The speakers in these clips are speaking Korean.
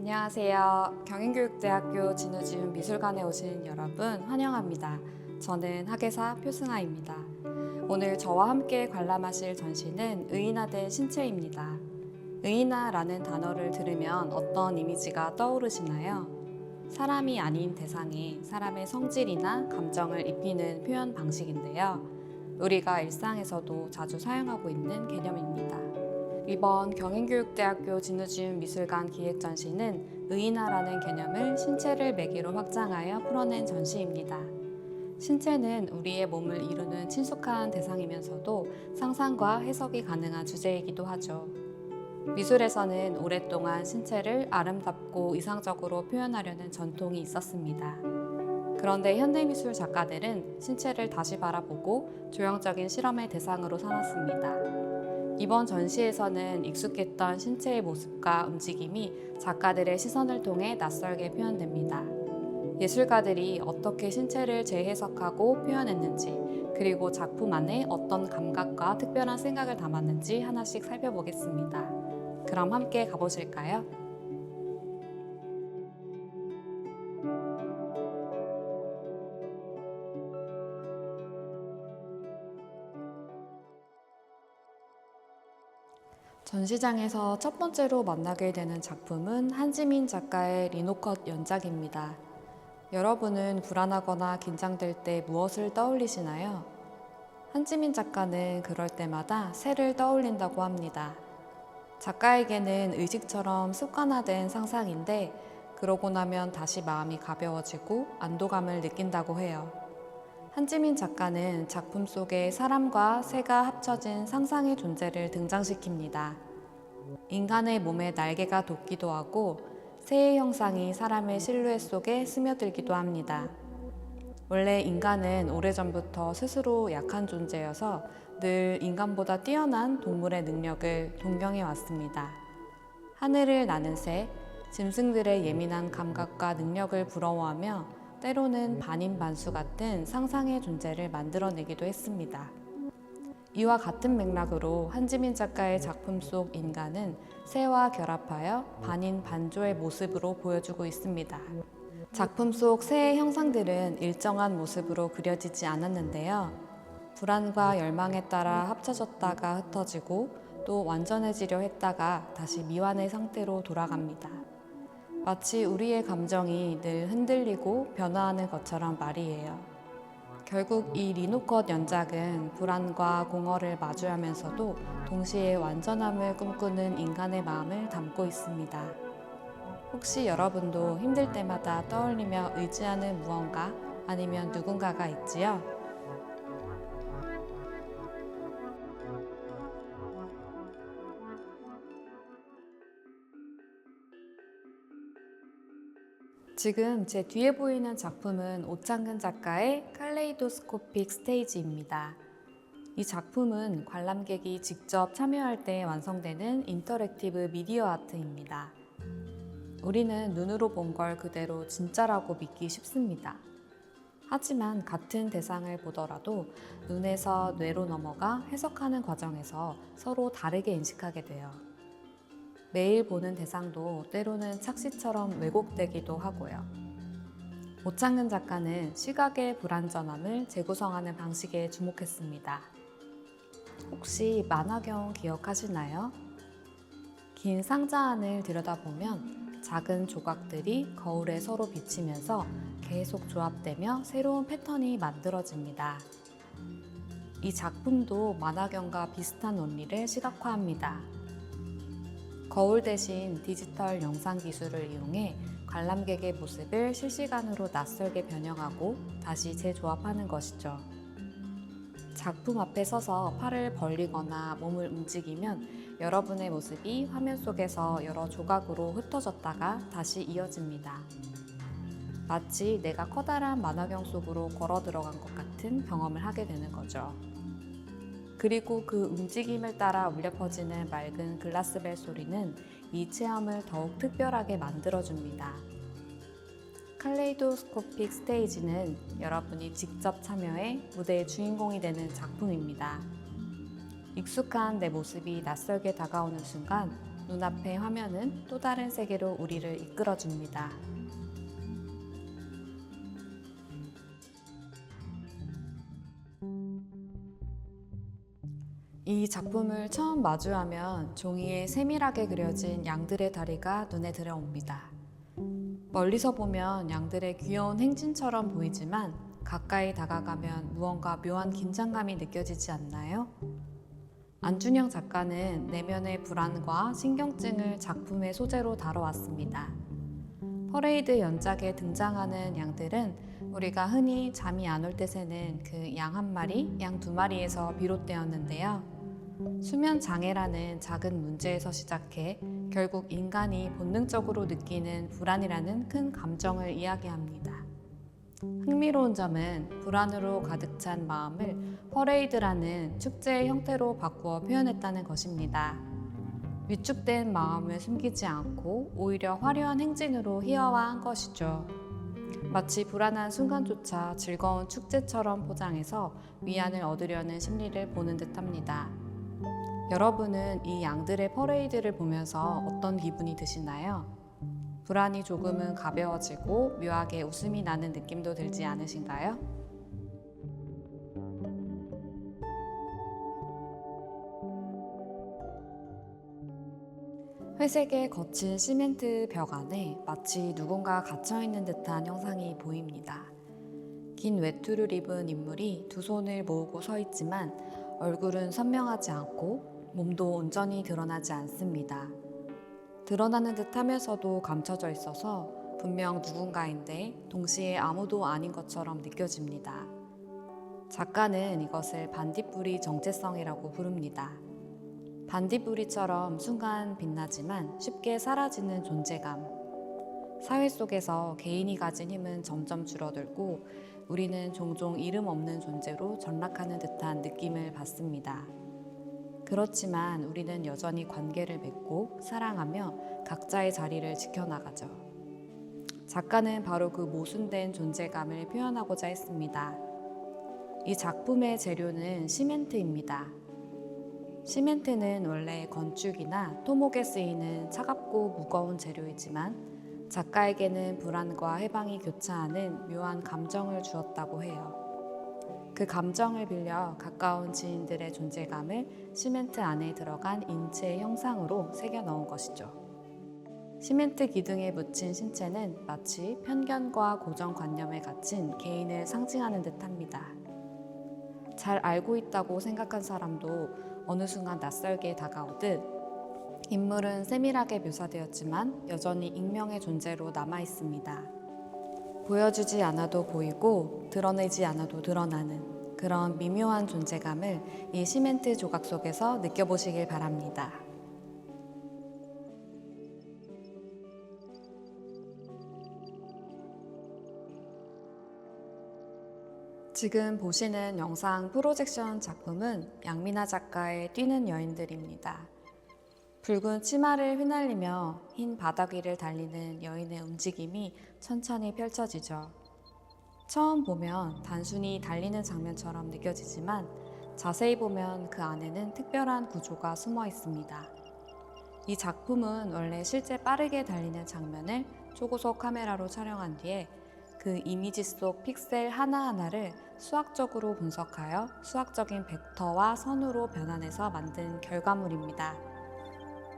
안녕하세요. 경인교육대학교 진우지훈 미술관에 오신 여러분 환영합니다. 저는 학예사 표승아입니다. 오늘 저와 함께 관람하실 전시는 의인화된 신체입니다. 의인화라는 단어를 들으면 어떤 이미지가 떠오르시나요? 사람이 아닌 대상에 사람의 성질이나 감정을 입히는 표현 방식인데요. 우리가 일상에서도 자주 사용하고 있는 개념입니다. 이번 경인교육대학교 진우지훈 미술관 기획전시는 의인화라는 개념을 신체를 매개로 확장하여 풀어낸 전시입니다. 신체는 우리의 몸을 이루는 친숙한 대상이면서도 상상과 해석이 가능한 주제이기도 하죠. 미술에서는 오랫동안 신체를 아름답고 이상적으로 표현하려는 전통이 있었습니다. 그런데 현대미술 작가들은 신체를 다시 바라보고 조형적인 실험의 대상으로 삼았습니다. 이번 전시에서는 익숙했던 신체의 모습과 움직임이 작가들의 시선을 통해 낯설게 표현됩니다. 예술가들이 어떻게 신체를 재해석하고 표현했는지, 그리고 작품 안에 어떤 감각과 특별한 생각을 담았는지 하나씩 살펴보겠습니다. 그럼 함께 가보실까요? 전시장에서 첫 번째로 만나게 되는 작품은 한지민 작가의 리노컷 연작입니다. 여러분은 불안하거나 긴장될 때 무엇을 떠올리시나요? 한지민 작가는 그럴 때마다 새를 떠올린다고 합니다. 작가에게는 의식처럼 습관화된 상상인데 그러고 나면 다시 마음이 가벼워지고 안도감을 느낀다고 해요. 한지민 작가는 작품 속에 사람과 새가 합쳐진 상상의 존재를 등장시킵니다. 인간의 몸에 날개가 돋기도 하고 새의 형상이 사람의 실루엣 속에 스며들기도 합니다. 원래 인간은 오래전부터 스스로 약한 존재여서 늘 인간보다 뛰어난 동물의 능력을 동경해 왔습니다. 하늘을 나는 새, 짐승들의 예민한 감각과 능력을 부러워하며 때로는 반인반수 같은 상상의 존재를 만들어내기도 했습니다. 이와 같은 맥락으로 한지민 작가의 작품 속 인간은 새와 결합하여 반인반조의 모습으로 보여주고 있습니다. 작품 속 새의 형상들은 일정한 모습으로 그려지지 않았는데요. 불안과 열망에 따라 합쳐졌다가 흩어지고 또 완전해지려 했다가 다시 미완의 상태로 돌아갑니다. 마치 우리의 감정이 늘 흔들리고 변화하는 것처럼 말이에요. 결국 이 리노컷 연작은 불안과 공허를 마주하면서도 동시에 완전함을 꿈꾸는 인간의 마음을 담고 있습니다. 혹시 여러분도 힘들 때마다 떠올리며 의지하는 무언가 아니면 누군가가 있지요? 지금 제 뒤에 보이는 작품은 오창근 작가의 칼레이도스코픽 스테이지입니다. 이 작품은 관람객이 직접 참여할 때 완성되는 인터랙티브 미디어 아트입니다. 우리는 눈으로 본 걸 그대로 진짜라고 믿기 쉽습니다. 하지만 같은 대상을 보더라도 눈에서 뇌로 넘어가 해석하는 과정에서 서로 다르게 인식하게 돼요. 매일 보는 대상도 때로는 착시처럼 왜곡되기도 하고요. 오창근 작가는 시각의 불완전함을 재구성하는 방식에 주목했습니다. 혹시 만화경 기억하시나요? 긴 상자 안을 들여다보면 작은 조각들이 거울에 서로 비치면서 계속 조합되며 새로운 패턴이 만들어집니다. 이 작품도 만화경과 비슷한 원리를 시각화합니다. 거울 대신 디지털 영상 기술을 이용해 관람객의 모습을 실시간으로 낯설게 변형하고 다시 재조합하는 것이죠. 작품 앞에 서서 팔을 벌리거나 몸을 움직이면 여러분의 모습이 화면 속에서 여러 조각으로 흩어졌다가 다시 이어집니다. 마치 내가 커다란 만화경 속으로 걸어 들어간 것 같은 경험을 하게 되는 거죠. 그리고 그 움직임을 따라 울려 퍼지는 맑은 글라스벨 소리는 이 체험을 더욱 특별하게 만들어줍니다. 칼레이도스코픽 스테이지는 여러분이 직접 참여해 무대의 주인공이 되는 작품입니다. 익숙한 내 모습이 낯설게 다가오는 순간 눈앞의 화면은 또 다른 세계로 우리를 이끌어줍니다. 이 작품을 처음 마주하면 종이에 세밀하게 그려진 양들의 다리가 눈에 들어옵니다. 멀리서 보면 양들의 귀여운 행진처럼 보이지만 가까이 다가가면 무언가 묘한 긴장감이 느껴지지 않나요? 안준영 작가는 내면의 불안과 신경증을 작품의 소재로 다뤄왔습니다. 퍼레이드 연작에 등장하는 양들은 우리가 흔히 잠이 안 올 때 새는 그 양 한 마리, 양 두 마리에서 비롯되었는데요. 수면 장애라는 작은 문제에서 시작해 결국 인간이 본능적으로 느끼는 불안이라는 큰 감정을 이야기합니다. 흥미로운 점은 불안으로 가득 찬 마음을 퍼레이드라는 축제의 형태로 바꾸어 표현했다는 것입니다. 위축된 마음을 숨기지 않고 오히려 화려한 행진으로 희화화한 것이죠. 마치 불안한 순간조차 즐거운 축제처럼 포장해서 위안을 얻으려는 심리를 보는 듯합니다. 여러분은 이 양들의 퍼레이드를 보면서 어떤 기분이 드시나요? 불안이 조금은 가벼워지고 묘하게 웃음이 나는 느낌도 들지 않으신가요? 회색의 거친 시멘트 벽 안에 마치 누군가 갇혀있는 듯한 형상이 보입니다. 긴 외투를 입은 인물이 두 손을 모으고 서 있지만 얼굴은 선명하지 않고 몸도 온전히 드러나지 않습니다. 드러나는 듯 하면서도 감춰져 있어서 분명 누군가인데 동시에 아무도 아닌 것처럼 느껴집니다. 작가는 이것을 반딧불이 정체성이라고 부릅니다. 반딧불이처럼 순간 빛나지만 쉽게 사라지는 존재감. 사회 속에서 개인이 가진 힘은 점점 줄어들고 우리는 종종 이름 없는 존재로 전락하는 듯한 느낌을 받습니다. 그렇지만 우리는 여전히 관계를 맺고 사랑하며 각자의 자리를 지켜나가죠. 작가는 바로 그 모순된 존재감을 표현하고자 했습니다. 이 작품의 재료는 시멘트입니다. 시멘트는 원래 건축이나 토목에 쓰이는 차갑고 무거운 재료이지만 작가에게는 불안과 해방이 교차하는 묘한 감정을 주었다고 해요. 그 감정을 빌려 가까운 지인들의 존재감을 시멘트 안에 들어간 인체의 형상으로 새겨 넣은 것이죠. 시멘트 기둥에 묻힌 신체는 마치 편견과 고정관념에 갇힌 개인을 상징하는 듯합니다. 잘 알고 있다고 생각한 사람도 어느 순간 낯설게 다가오듯 인물은 세밀하게 묘사되었지만 여전히 익명의 존재로 남아 있습니다. 보여주지 않아도 보이고 드러내지 않아도 드러나는 그런 미묘한 존재감을 이 시멘트 조각 속에서 느껴보시길 바랍니다. 지금 보시는 영상 프로젝션 작품은 양미나 작가의 뛰는 여인들입니다. 붉은 치마를 휘날리며 흰 바닥 위를 달리는 여인의 움직임이 천천히 펼쳐지죠. 처음 보면 단순히 달리는 장면처럼 느껴지지만 자세히 보면 그 안에는 특별한 구조가 숨어 있습니다. 이 작품은 원래 실제 빠르게 달리는 장면을 초고속 카메라로 촬영한 뒤에 그 이미지 속 픽셀 하나하나를 수학적으로 분석하여 수학적인 벡터와 선으로 변환해서 만든 결과물입니다.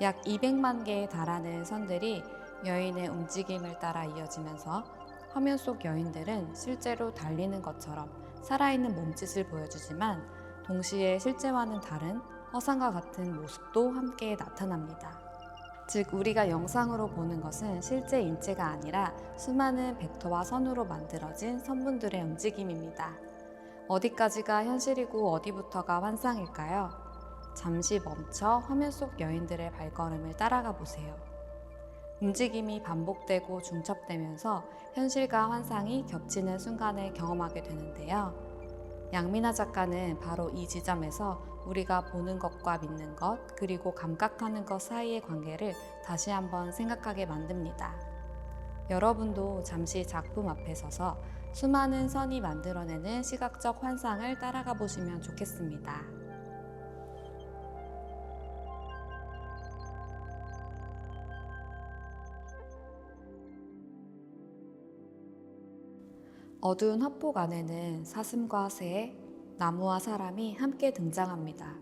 약 200만 개에 달하는 선들이 여인의 움직임을 따라 이어지면서 화면 속 여인들은 실제로 달리는 것처럼 살아있는 몸짓을 보여주지만 동시에 실제와는 다른 허상과 같은 모습도 함께 나타납니다. 즉 우리가 영상으로 보는 것은 실제 인체가 아니라 수많은 벡터와 선으로 만들어진 선분들의 움직임입니다. 어디까지가 현실이고 어디부터가 환상일까요? 잠시 멈춰 화면 속 여인들의 발걸음을 따라가 보세요. 움직임이 반복되고 중첩되면서 현실과 환상이 겹치는 순간을 경험하게 되는데요. 양미나 작가는 바로 이 지점에서 우리가 보는 것과 믿는 것, 그리고 감각하는 것 사이의 관계를 다시 한번 생각하게 만듭니다. 여러분도 잠시 작품 앞에 서서 수많은 선이 만들어내는 시각적 환상을 따라가 보시면 좋겠습니다. 어두운 화폭 안에는 사슴과 새, 나무와 사람이 함께 등장합니다.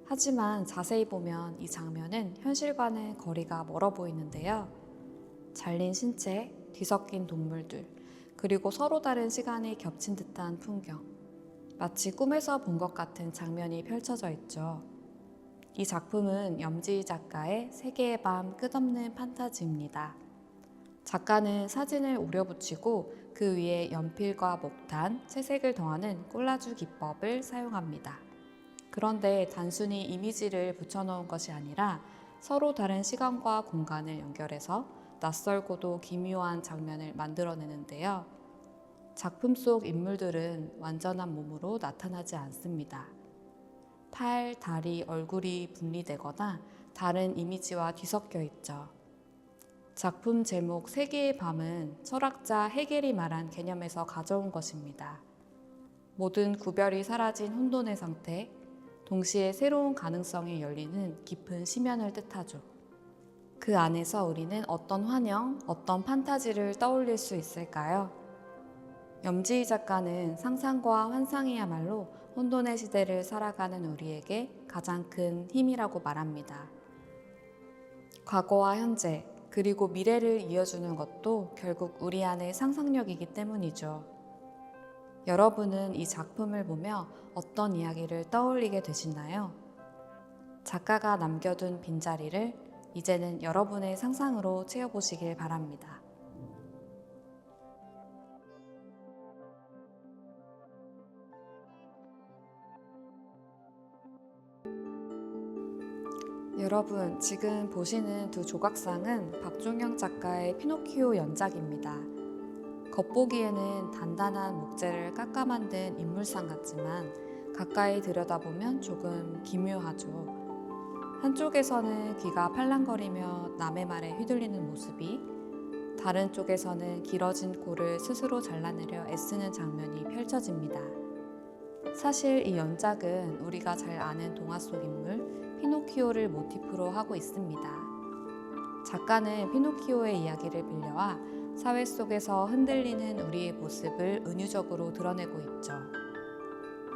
하지만 자세히 보면 이 장면은 현실과는 거리가 멀어 보이는데요. 잘린 신체, 뒤섞인 동물들, 그리고 서로 다른 시간이 겹친 듯한 풍경. 마치 꿈에서 본 것 같은 장면이 펼쳐져 있죠. 이 작품은 염지희 작가의 세계의 밤 끝없는 판타지입니다. 작가는 사진을 오려붙이고 그 위에 연필과 목탄, 채색을 더하는 콜라주 기법을 사용합니다. 그런데 단순히 이미지를 붙여놓은 것이 아니라 서로 다른 시간과 공간을 연결해서 낯설고도 기묘한 장면을 만들어내는데요. 작품 속 인물들은 완전한 몸으로 나타나지 않습니다. 팔, 다리, 얼굴이 분리되거나 다른 이미지와 뒤섞여 있죠. 작품 제목 세계의 밤은 철학자 헤겔이 말한 개념에서 가져온 것입니다. 모든 구별이 사라진 혼돈의 상태, 동시에 새로운 가능성이 열리는 깊은 심연을 뜻하죠. 그 안에서 우리는 어떤 환영, 어떤 판타지를 떠올릴 수 있을까요? 염지희 작가는 상상과 환상이야말로 혼돈의 시대를 살아가는 우리에게 가장 큰 힘이라고 말합니다. 과거와 현재, 그리고 미래를 이어주는 것도 결국 우리 안의 상상력이기 때문이죠. 여러분은 이 작품을 보며 어떤 이야기를 떠올리게 되시나요? 작가가 남겨둔 빈자리를 이제는 여러분의 상상으로 채워보시길 바랍니다. 여러분, 지금 보시는 두 조각상은 박종영 작가의 피노키오 연작입니다. 겉보기에는 단단한 목재를 깎아 만든 인물상 같지만 가까이 들여다보면 조금 기묘하죠. 한쪽에서는 귀가 팔랑거리며 남의 말에 휘둘리는 모습이, 다른 쪽에서는 길어진 코를 스스로 잘라내려 애쓰는 장면이 펼쳐집니다. 사실 이 연작은 우리가 잘 아는 동화 속 인물 피노키오를 모티프로 하고 있습니다. 작가는 피노키오의 이야기를 빌려와 사회 속에서 흔들리는 우리의 모습을 은유적으로 드러내고 있죠.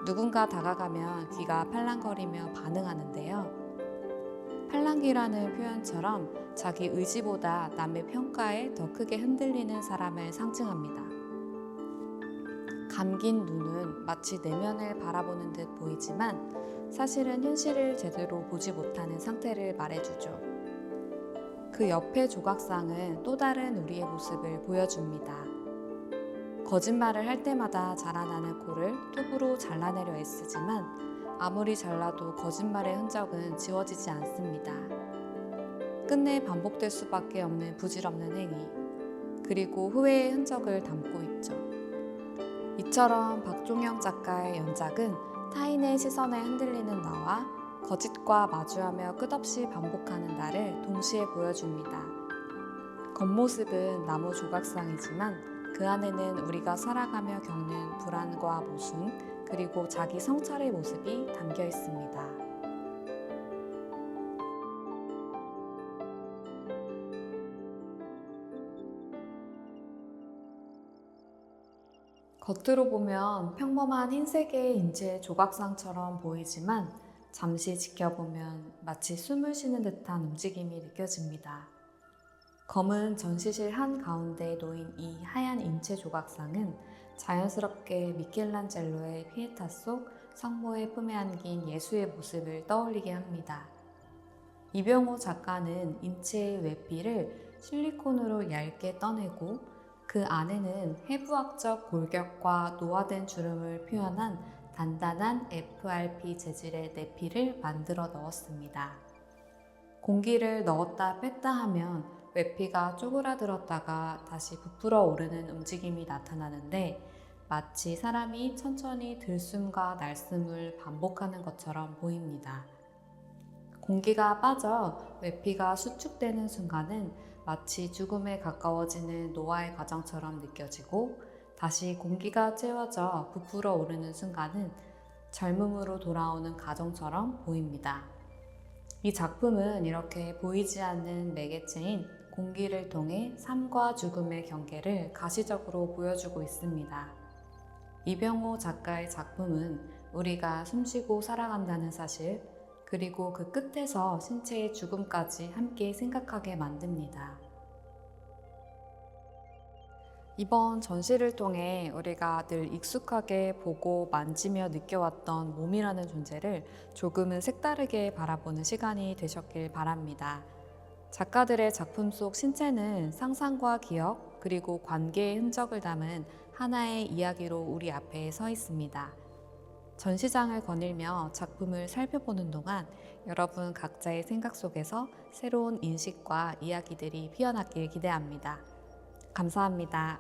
누군가 다가가면 귀가 팔랑거리며 반응하는데요. 팔랑귀라는 표현처럼 자기 의지보다 남의 평가에 더 크게 흔들리는 사람을 상징합니다. 감긴 눈은 마치 내면을 바라보는 듯 보이지만 사실은 현실을 제대로 보지 못하는 상태를 말해주죠. 그 옆의 조각상은 또 다른 우리의 모습을 보여줍니다. 거짓말을 할 때마다 자라나는 코를 톱으로 잘라내려 애쓰지만 아무리 잘라도 거짓말의 흔적은 지워지지 않습니다. 끝내 반복될 수밖에 없는 부질없는 행위, 그리고 후회의 흔적을 담고 있죠. 이처럼 박종영 작가의 연작은 타인의 시선에 흔들리는 나와 거짓과 마주하며 끝없이 반복하는 나를 동시에 보여줍니다. 겉모습은 나무 조각상이지만 그 안에는 우리가 살아가며 겪는 불안과 모순, 그리고 자기 성찰의 모습이 담겨 있습니다. 겉으로 보면 평범한 흰색의 인체 조각상처럼 보이지만 잠시 지켜보면 마치 숨을 쉬는 듯한 움직임이 느껴집니다. 검은 전시실 한가운데에 놓인 이 하얀 인체 조각상은 자연스럽게 미켈란젤로의 피에타 속 성모의 품에 안긴 예수의 모습을 떠올리게 합니다. 이병호 작가는 인체의 외피를 실리콘으로 얇게 떠내고 그 안에는 해부학적 골격과 노화된 주름을 표현한 단단한 FRP 재질의 내피를 만들어 넣었습니다. 공기를 넣었다 뺐다 하면 외피가 쪼그라들었다가 다시 부풀어 오르는 움직임이 나타나는데 마치 사람이 천천히 들숨과 날숨을 반복하는 것처럼 보입니다. 공기가 빠져 외피가 수축되는 순간은 마치 죽음에 가까워지는 노화의 과정처럼 느껴지고 다시 공기가 채워져 부풀어 오르는 순간은 젊음으로 돌아오는 과정처럼 보입니다. 이 작품은 이렇게 보이지 않는 매개체인 공기를 통해 삶과 죽음의 경계를 가시적으로 보여주고 있습니다. 이병호 작가의 작품은 우리가 숨쉬고 살아간다는 사실, 그리고 그 끝에서 신체의 죽음까지 함께 생각하게 만듭니다. 이번 전시를 통해 우리가 늘 익숙하게 보고 만지며 느껴왔던 몸이라는 존재를 조금은 색다르게 바라보는 시간이 되셨길 바랍니다. 작가들의 작품 속 신체는 상상과 기억, 그리고 관계의 흔적을 담은 하나의 이야기로 우리 앞에 서 있습니다. 전시장을 거닐며 작품을 살펴보는 동안 여러분 각자의 생각 속에서 새로운 인식과 이야기들이 피어나길 기대합니다. 감사합니다.